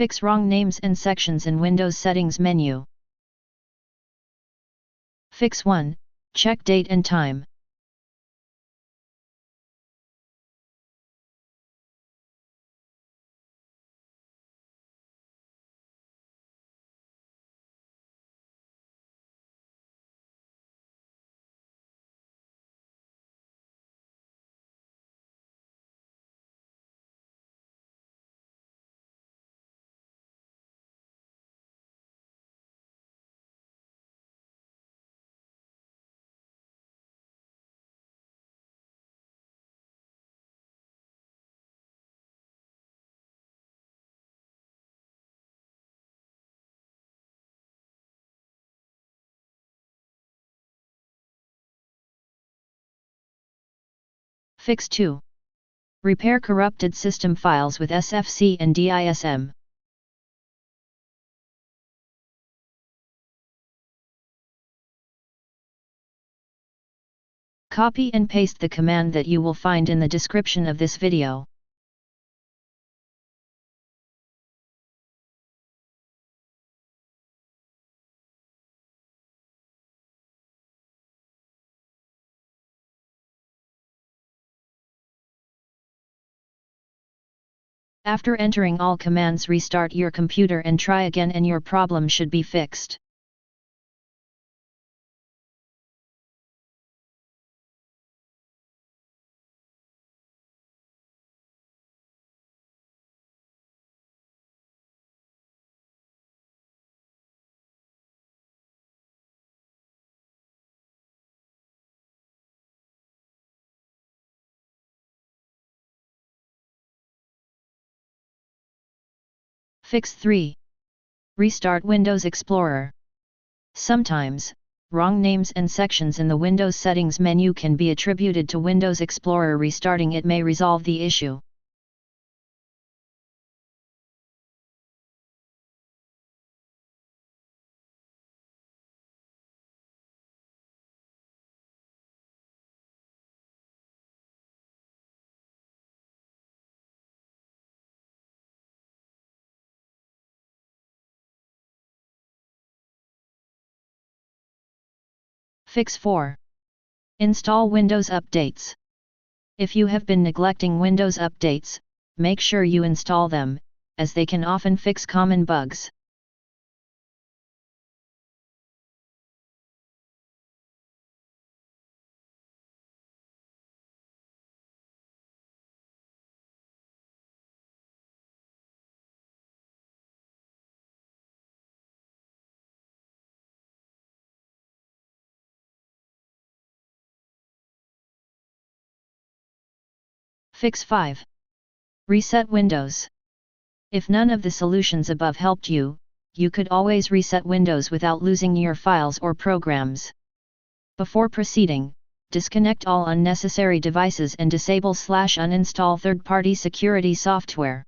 Fix wrong names and sections in Windows Settings menu. Fix 1. Check date and time. Fix 2. Repair corrupted system files with SFC and DISM. Copy and paste the command that you will find in the description of this video. After entering all commands, restart your computer and try again, and your problem should be fixed. Fix 3. Restart Windows Explorer. Sometimes, wrong names and sections in the Windows Settings menu can be attributed to Windows Explorer. Restarting it may resolve the issue. Fix 4. Install Windows updates. If you have been neglecting Windows updates, make sure you install them, as they can often fix common bugs. Fix 5. Reset Windows. If none of the solutions above helped you, you could always reset Windows without losing your files or programs. Before proceeding, disconnect all unnecessary devices and disable/uninstall third-party security software.